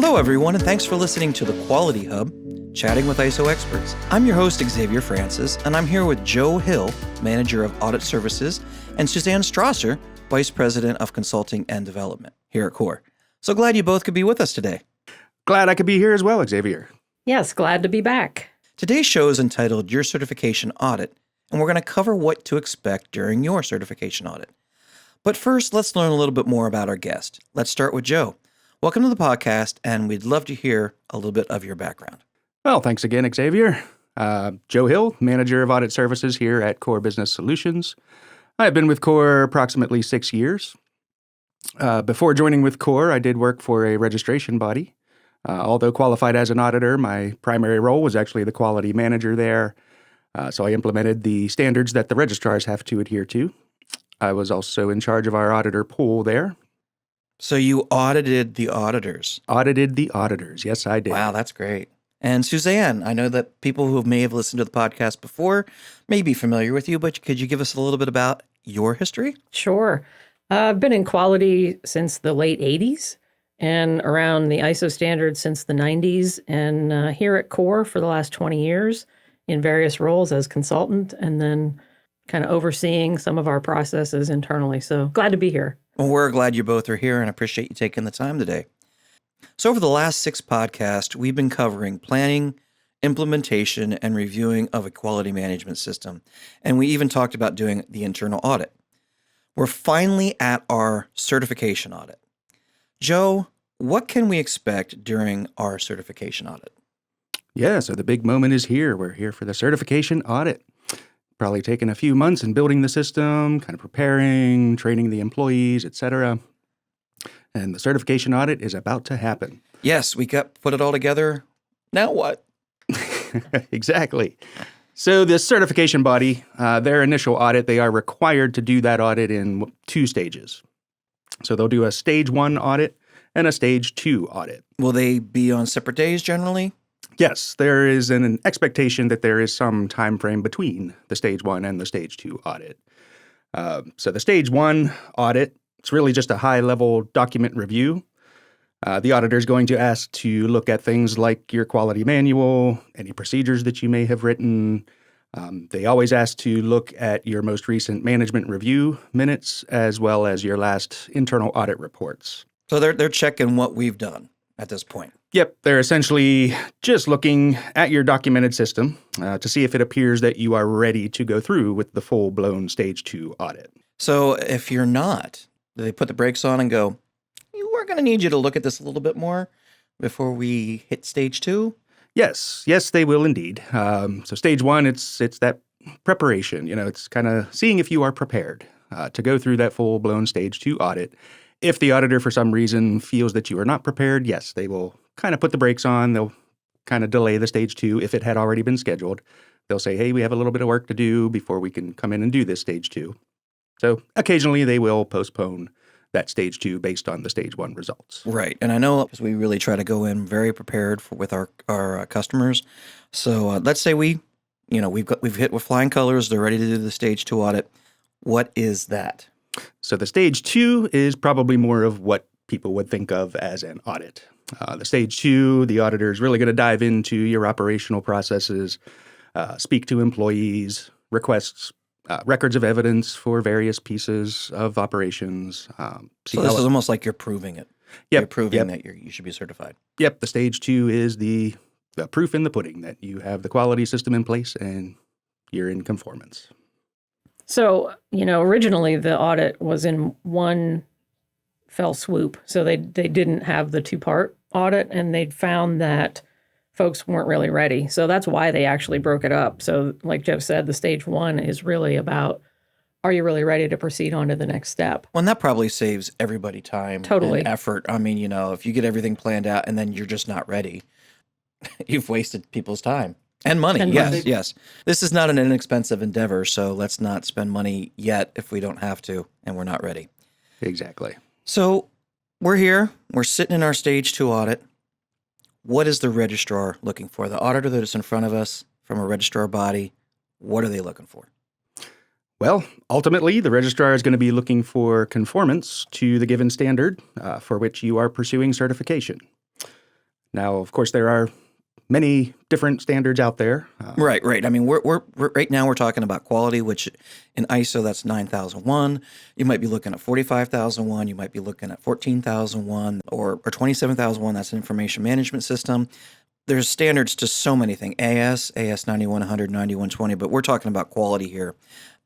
Hello, everyone, and thanks for listening to The Quality Hub, chatting with ISO experts. I'm your host, Xavier Francis, and I'm here with Joe Hill, Manager of Audit Services, and Suzanne Strausser, Vice President of Consulting and Development here at CORE. So glad you both could be with us today. Glad I could be here as well, Xavier. Yes, glad to be back. Today's show is entitled Your Certification Audit, and we're going to cover what to expect during your certification audit. But first, let's learn a little bit more about our guest. Let's start with Joe. Welcome to the podcast, and we'd love to hear a little bit of your background. Well, thanks again, Xavier. Joe Hill, Manager of Audit Services here at CORE Business Solutions. I've been with CORE approximately 6 years. Before joining with CORE, I did work for a registration body. Although qualified as an auditor, my primary role was actually the quality manager there. So I implemented the standards that the registrars have to adhere to. I was also in charge of our auditor pool there. So you audited the auditors. Audited the auditors. Yes, I did. Wow, that's great. And Suzanne, I know that people who may have listened to the podcast before may be familiar with you, but could you give us a little bit about your history? Sure. I've been in quality since the late 80s and around the ISO standards since the 90s, and here at CORE for the last 20 years in various roles as consultant and then kind of overseeing some of our processes internally. So glad to be here. Well, we're glad you both are here and appreciate you taking the time today. So over the last 6 podcasts, we've been covering planning, implementation, and reviewing of a quality management system. And we even talked about doing the internal audit. We're finally at our certification audit. Joe, what can we expect during our certification audit? Yeah, so the big moment is here. We're here for the certification audit. Probably taken a few months in building the system, kind of preparing, training the employees, etc. And the certification audit is about to happen. Yes, we put it all together. Now what? Exactly. So the certification body, their initial audit, they are required to do that audit in 2 stages. So they'll do a stage 1 audit and a stage 2 audit. Will they be on separate days generally? Yes, there is an expectation that there is some time frame between the stage 1 and the stage 2 audit. So the stage 1 audit, it's really just a high-level document review. The auditor is going to ask to look at things like your quality manual, any procedures that you may have written. They always ask to look at your most recent management review minutes as well as your last internal audit reports. So they're checking what we've done at this point. Yep, they're essentially just looking at your documented system to see if it appears that you are ready to go through with the full-blown stage 2 audit. So if you're not, do they put the brakes on and go, we're going to need you to look at this a little bit more before we hit stage 2? Yes, they will indeed. So stage 1, it's that preparation. It's kind of seeing if you are prepared to go through that full-blown stage 2 audit. If the auditor, for some reason, feels that you are not prepared, yes, they will kind of put the brakes on. They'll kind of delay the stage 2 if it had already been scheduled. They'll say, hey, we have a little bit of work to do before we can come in and do this stage 2. So occasionally they will postpone that stage 2 based on the stage 1 results. Right. And I know we really try to go in very prepared with our customers. So let's say we've hit with flying colors. They're ready to do the stage 2 audit. What is that? So the stage 2 is probably more of what people would think of as an audit. The stage 2, the auditor is really going to dive into your operational processes, speak to employees, requests records of evidence for various pieces of operations. So this is almost like you're proving it. Yep, you're proving that you should be certified. Yep, the stage 2 is the proof in the pudding that you have the quality system in place and you're in conformance. So, originally the audit was in one fell swoop. So they didn't have the 2-part audit, and they'd found that folks weren't really ready. So that's why they actually broke it up. So like Joe said, the stage 1 is really about, are you really ready to proceed on to the next step? Well, and that probably saves everybody time Totally. and effort. I mean, if you get everything planned out and then you're just not ready, you've wasted people's time. And money, yes. This is not an inexpensive endeavor, so let's not spend money yet if we don't have to and we're not ready. Exactly. So we're here. We're sitting in our stage 2 audit. What is the registrar looking for? The auditor that is in front of us from a registrar body, what are they looking for? Well, ultimately, the registrar is going to be looking for conformance to the given standard for which you are pursuing certification. Now, of course, there are many different standards out there. Right. I mean, we're right now we're talking about quality, which in ISO that's 9001. You might be looking at 45001. You might be looking at 14001 or 27001. That's an information management system. There's standards to so many things. AS 9100, 9120, but we're talking about quality here.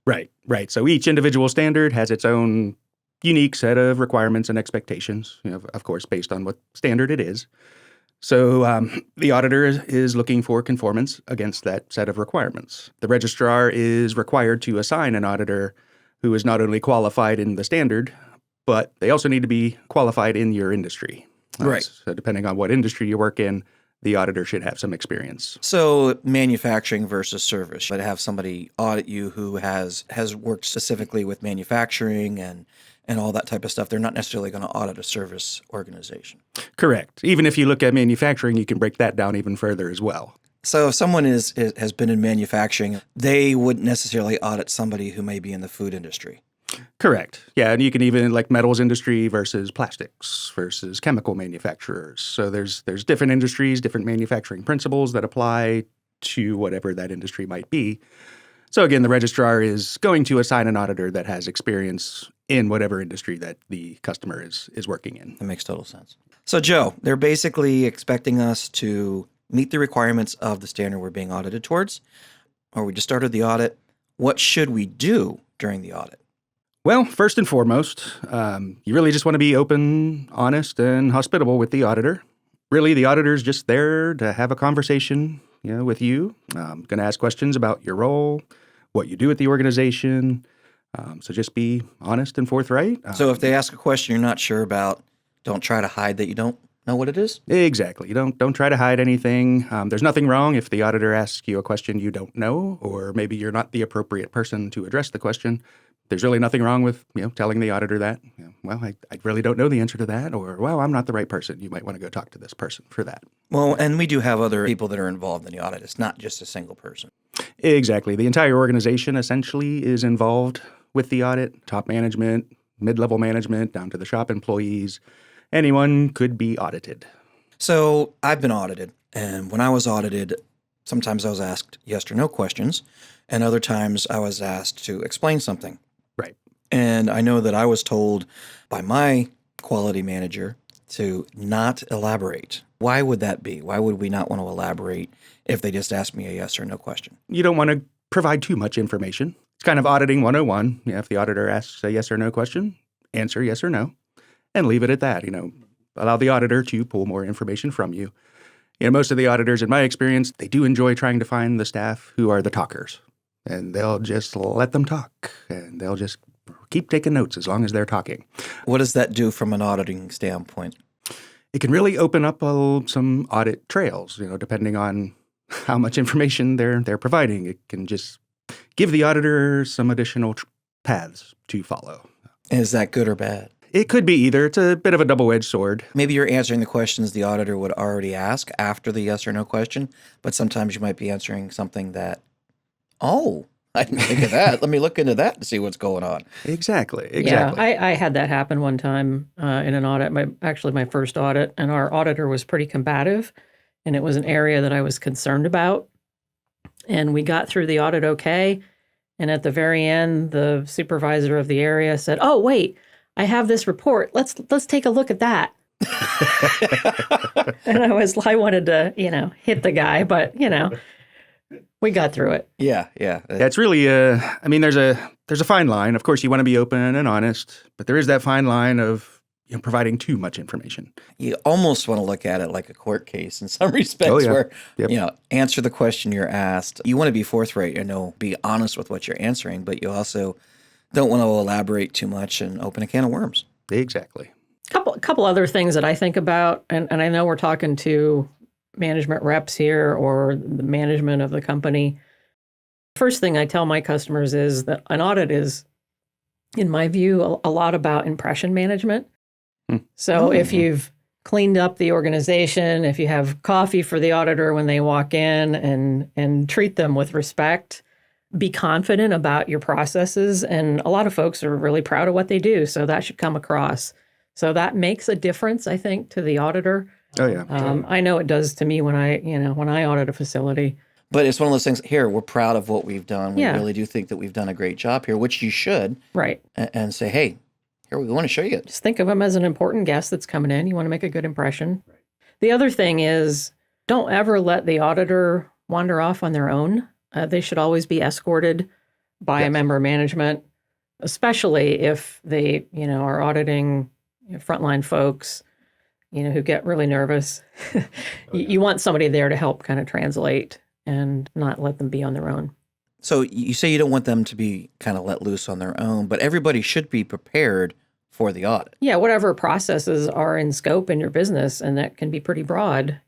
Right. So each individual standard has its own unique set of requirements and expectations, of course, based on what standard it is. So the auditor is looking for conformance against that set of requirements. The registrar is required to assign an auditor who is not only qualified in the standard, but they also need to be qualified in your industry. Right. So depending on what industry you work in, the auditor should have some experience. So manufacturing versus service. I'd have somebody audit you who has worked specifically with manufacturing and all that type of stuff. They're not necessarily going to audit a service organization. Correct. Even if you look at manufacturing, you can break that down even further as well. So if someone has been in manufacturing, they wouldn't necessarily audit somebody who may be in the food industry. Correct. Yeah, and you can even like metals industry versus plastics versus chemical manufacturers. So there's different industries, different manufacturing principles that apply to whatever that industry might be. So again, the registrar is going to assign an auditor that has experience in whatever industry that the customer is working in. That makes total sense. So Joe, they're basically expecting us to meet the requirements of the standard we're being audited towards, or we just started the audit. What should we do during the audit? Well, first and foremost, you really just want to be open, honest, and hospitable with the auditor. Really, the auditor's just there to have a conversation, with you. Going to ask questions about your role, what you do at the organization. So just be honest and forthright. So if they ask a question you're not sure about, don't try to hide that you don't know what it is? Exactly. You don't try to hide anything. There's nothing wrong if the auditor asks you a question you don't know, or maybe you're not the appropriate person to address the question. There's really nothing wrong with telling the auditor that, well, I really don't know the answer to that, or, well, I'm not the right person. You might want to go talk to this person for that. Well, and we do have other people that are involved in the audit. It's not just a single person. Exactly. The entire organization essentially is involved with the audit. Top management, mid-level management, down to the shop employees. Anyone could be audited. So I've been audited, and when I was audited, sometimes I was asked yes or no questions, and other times I was asked to explain something. Right. And I know that I was told by my quality manager to not elaborate. Why would that be? Why would we not want to elaborate if they just asked me a yes or no question? You don't want to provide too much information. It's kind of auditing 101. If the auditor asks a yes or no question, answer yes or no, and leave it at that. Allow the auditor to pull more information from you. Most of the auditors, in my experience, they do enjoy trying to find the staff who are the talkers. And they'll just let them talk, and they'll just keep taking notes as long as they're talking. What does that do from an auditing standpoint? It can really open up some audit trails, depending on how much information they're providing. It can just give the auditor some additional paths to follow. Is that good or bad? It could be either. It's a bit of a double-edged sword. Maybe you're answering the questions the auditor would already ask after the yes or no question, but sometimes you might be answering something that, I didn't think of that. Let me look into that to see what's going on. Exactly. Yeah, I had that happen one time in an audit, my first audit, and our auditor was pretty combative, and it was an area that I was concerned about. And we got through the audit okay, and at the very end, the supervisor of the area said, "Oh, wait, I have this report. Let's take a look at that." And I wanted to, hit the guy, but, we got through it. Yeah. It's really, there's a fine line. Of course, you want to be open and honest, but there is that fine line of providing too much information. You almost want to look at it like a court case in some respects where, answer the question you're asked. You want to be forthright and be honest with what you're answering, but you also don't want to elaborate too much and open a can of worms. Exactly. Couple other things that I think about, and I know we're talking to management reps here or the management of the company. First thing I tell my customers is that an audit is, in my view, a lot about impression management. So if you've cleaned up the organization, if you have coffee for the auditor when they walk in and treat them with respect, be confident about your processes. And a lot of folks are really proud of what they do. So that should come across. So that makes a difference, I think, to the auditor. Oh, yeah. I know it does to me when I audit a facility. But it's one of those things here, we're proud of what we've done. We Yeah. really do think that we've done a great job here, which you should, Right. and say, hey, here, we want to show you. Just think of them as an important guest that's coming in. You want to make a good impression. Right. The other thing is, don't ever let the auditor wander off on their own. They should always be escorted by a member of management, especially if they, are auditing frontline folks, who get really nervous. You want somebody there to help kind of translate and not let them be on their own. So you say you don't want them to be kind of let loose on their own, but everybody should be prepared for the audit. Yeah, whatever processes are in scope in your business, and that can be pretty broad.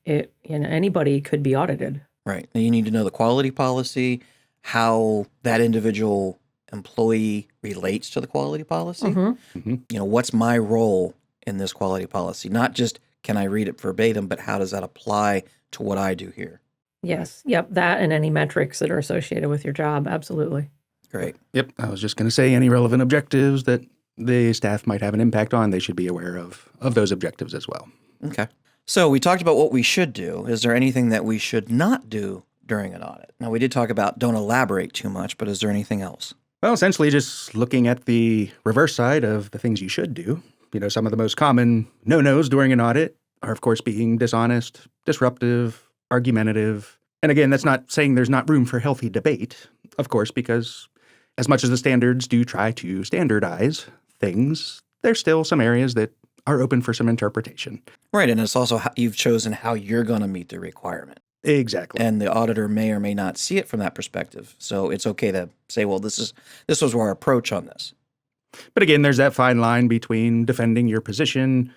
Anybody could be audited. Right. And you need to know the quality policy, how that individual employee relates to the quality policy. What's my role in this quality policy? Not just can I read it verbatim, but how does that apply to what I do here? Yes. Yep. That and any metrics that are associated with your job. Absolutely. Great. Yep. I was just going to say any relevant objectives that the staff might have an impact on, they should be aware of those objectives as well. Okay. So we talked about what we should do. Is there anything that we should not do during an audit? Now, we did talk about don't elaborate too much, but is there anything else? Well, essentially just looking at the reverse side of the things you should do. Some of the most common no-nos during an audit are, of course, being dishonest, disruptive, argumentative. And again, that's not saying there's not room for healthy debate, of course, because as much as the standards do try to standardize things, there's still some areas that are open for some interpretation. Right, and it's also how you've chosen how you're going to meet the requirement. Exactly. And the auditor may or may not see it from that perspective. So it's okay to say, well, this was our approach on this. But again, there's that fine line between defending your position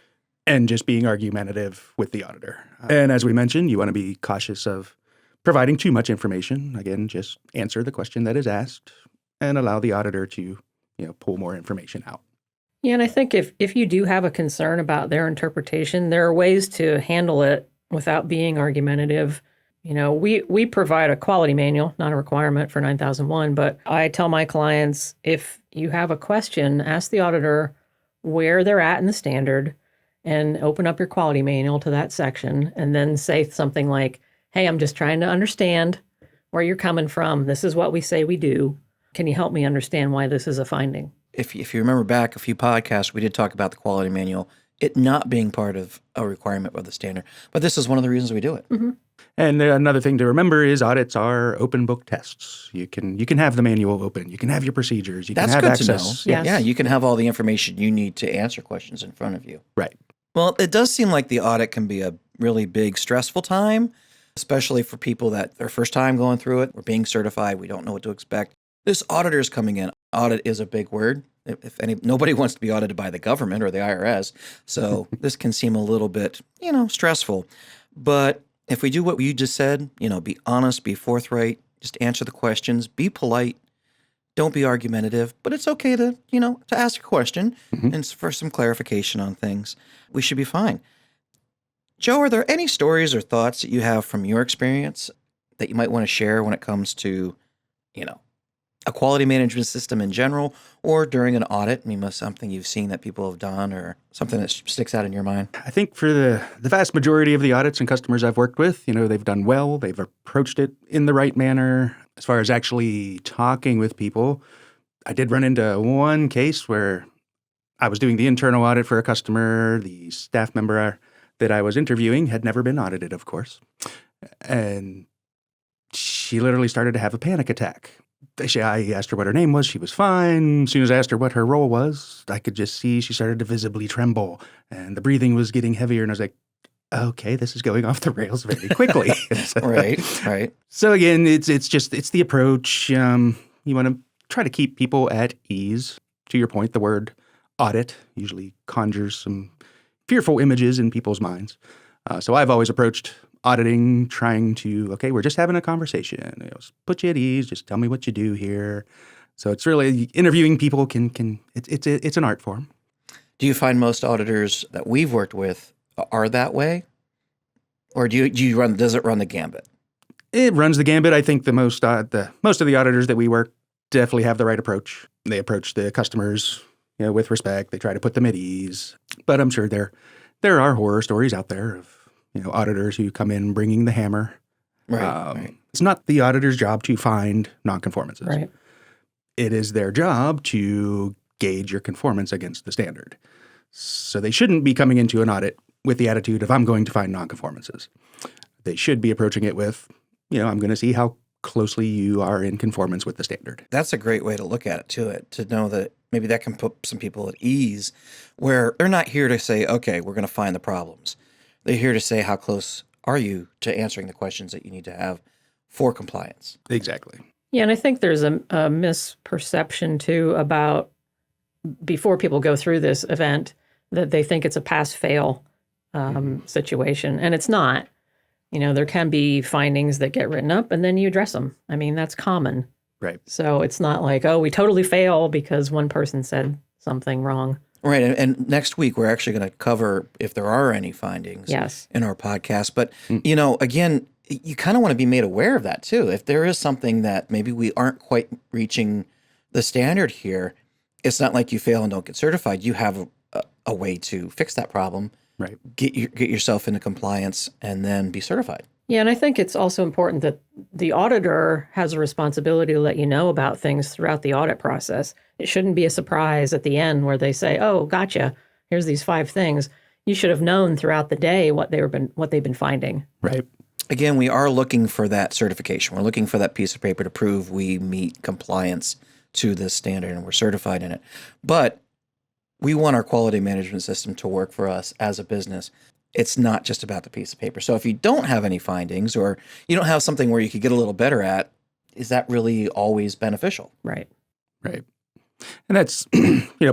and just being argumentative with the auditor. And as we mentioned, you want to be cautious of providing too much information. Again, just answer the question that is asked and allow the auditor to, pull more information out. Yeah, and I think if you do have a concern about their interpretation, there are ways to handle it without being argumentative. We provide a quality manual, not a requirement for 9001, but I tell my clients, if you have a question, ask the auditor where they're at in the standard and open up your quality manual to that section and then say something like, hey, I'm just trying to understand where you're coming from. This is what we say we do. Can you help me understand why this is a finding? If you remember back a few podcasts, we did talk about the quality manual, it not being part of a requirement of the standard. But this is one of the reasons we do it. Mm-hmm. And another thing to remember is audits are open book tests. You can have the manual open. You can have your procedures. You That's can have good access. to know. Yes. Yeah, you can have all the information you need to answer questions in front of you. Right. Well, it does seem like the audit can be a really big, stressful time, especially for people that their first time going through it. We're being certified. We don't know what to expect. This auditor's coming in. Audit is a big word. Nobody wants to be audited by the government or the IRS. So this can seem a little bit, stressful. But if we do what you just said, be honest, be forthright, just answer the questions, be polite, don't be argumentative, but it's okay to ask a question and for some clarification on things. We should be fine. Joe, are there any stories or thoughts that you have from your experience that you might want to share when it comes to, a quality management system in general, or during an audit? Something you've seen that people have done or something that sticks out in your mind? I think for the vast majority of the audits and customers I've worked with, they've done well. They've approached it in the right manner. As far as actually talking with people, I did run into one case where I was doing the internal audit for a customer. The staff member that I was interviewing had never been audited, of course. And she literally started to have a panic attack. I asked her what her name was. She was fine. As soon as I asked her what her role was, I could just see she started to visibly tremble, and the breathing was getting heavier. And I was like, okay, this is going off the rails very quickly. Right. So again, it's the approach. You want to try to keep people at ease. To your point, the word audit usually conjures some fearful images in people's minds. So I've always approached auditing, trying to, okay, we're just having a conversation. Put you at ease. Just tell me what you do here. So it's really interviewing people it's an art form. Do you find most auditors that we've worked with are that way, or does it run the gambit? It runs the gambit. I think most of the auditors that we work definitely have the right approach. They approach the customers, with respect. They try to put them at ease. But I'm sure there are horror stories out there of auditors who come in bringing the hammer. Right. It's not the auditor's job to find nonconformances. Right. It is their job to gauge your conformance against the standard. So they shouldn't be coming into an audit with the attitude of, I'm going to find nonconformances. They should be approaching it with, I'm going to see how closely you are in conformance with the standard. That's a great way to look at it, to know that maybe that can put some people at ease where they're not here to say, okay, we're going to find the problems. They're here to say, how close are you to answering the questions that you need to have for compliance? Exactly. Yeah, and I think there's a misperception too about before people go through this event that they think it's a pass-fail situation, and it's not. There can be findings that get written up, and then you address them. I mean, that's common. Right. So it's not like, oh, we totally fail because one person said something wrong. Right. And next week, we're actually going to cover if there are any findings in our podcast. But, again, you kind of want to be made aware of that, too. If there is something that maybe we aren't quite reaching the standard here, it's not like you fail and don't get certified. You have a way to fix that problem. Right. Get yourself into compliance and then be certified. Yeah, and I think it's also important that the auditor has a responsibility to let you know about things throughout the audit process. It shouldn't be a surprise at the end where they say, "Oh, gotcha. Here's these 5 things." You should have known throughout the day what they've been finding. Right. Again, we are looking for that certification. We're looking for that piece of paper to prove we meet compliance to this standard and we're certified in it. But we want our quality management system to work for us as a business. It's not just about the piece of paper. So if you don't have any findings or you don't have something where you could get a little better at, is that really always beneficial? Right. Right. And that's,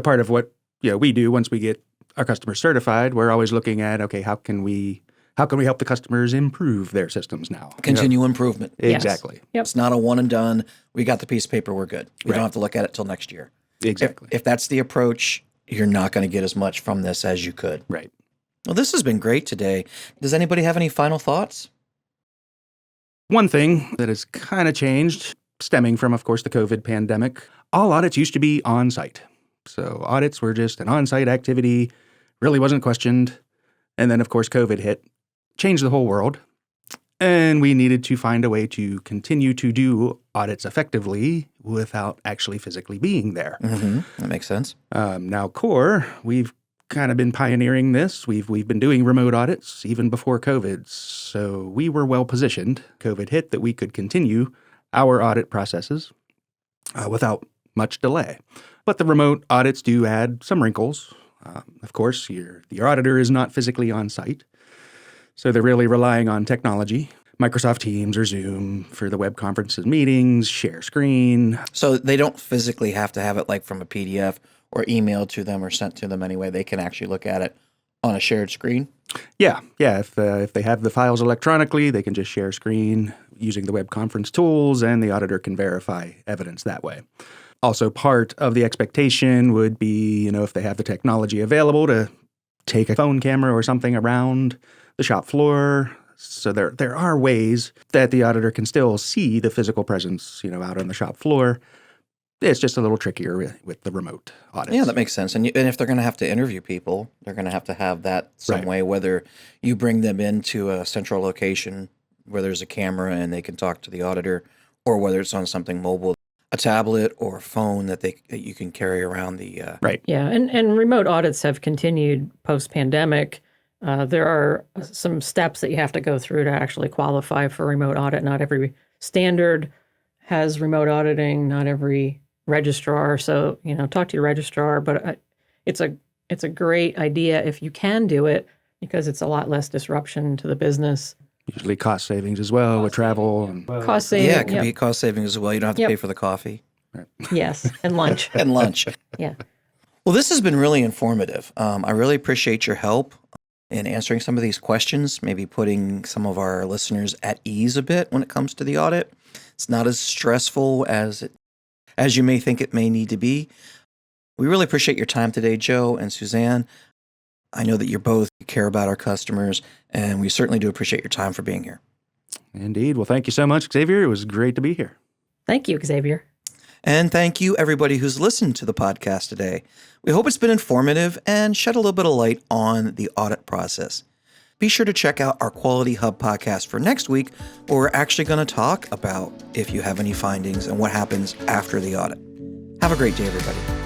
part of what, we do once we get our customers certified. We're always looking at, okay, how can we help the customers improve their systems now? Continue improvement. Exactly. Yep. It's not a one and done. We got the piece of paper. We're good. We don't have to look at it till next year. Exactly. If that's the approach, you're not going to get as much from this as you could. Right. Well, this has been great today. Does anybody have any final thoughts? One thing that has kind of changed, stemming from, of course, the COVID pandemic, all audits used to be on-site. So audits were just an on-site activity, really wasn't questioned. And then, of course, COVID hit, changed the whole world. And we needed to find a way to continue to do audits effectively without actually physically being there. Mm-hmm. That makes sense. Now, Core, we've kind of been pioneering this. We've been doing remote audits even before COVID. So we were well positioned. COVID hit that we could continue our audit processes without much delay. But the remote audits do add some wrinkles. Of course, your auditor is not physically on site. So they're really relying on technology, Microsoft Teams or Zoom for the web conferences meetings, share screen. So they don't physically have to have it like from a PDF or emailed to them or sent to them anyway. They can actually look at it on a shared screen? Yeah. If they have the files electronically, they can just share screen using the web conference tools, and the auditor can verify evidence that way. Also, part of the expectation would be, if they have the technology available to take a phone camera or something around the shop floor. So there are ways that the auditor can still see the physical presence, out on the shop floor. It's just a little trickier with the remote audits. Yeah, that makes sense. And if they're going to have to interview people, they're going to have that some Right. way, whether you bring them into a central location where there's a camera and they can talk to the auditor, or whether it's on something mobile, a tablet or a phone that you can carry around the Right. Yeah, and remote audits have continued post-pandemic. There are some steps that you have to go through to actually qualify for remote audit. Not every standard has remote auditing, not every registrar. So, talk to your registrar, but it's a great idea if you can do it, because it's a lot less disruption to the business. Usually cost savings as well with travel. And Cost saving. Yeah, it can yep. be cost savings as well. You don't have to Yep. pay for the coffee Yes, and lunch. and lunch. Yeah. Well, this has been really informative. I really appreciate your help in answering some of these questions, maybe putting some of our listeners at ease a bit when it comes to the audit. It's not as stressful as you may think it may need to be. We really appreciate your time today, Joe and Suzanne. I know that you both care about our customers, and we certainly do appreciate your time for being here. Indeed. Well, thank you so much, Xavier. It was great to be here. Thank you, Xavier. And thank you, everybody who's listened to the podcast today. We hope it's been informative and shed a little bit of light on the audit process. be sure to check out our Quality Hub podcast for next week, where we're actually going to talk about if you have any findings and what happens after the audit. Have a great day, everybody.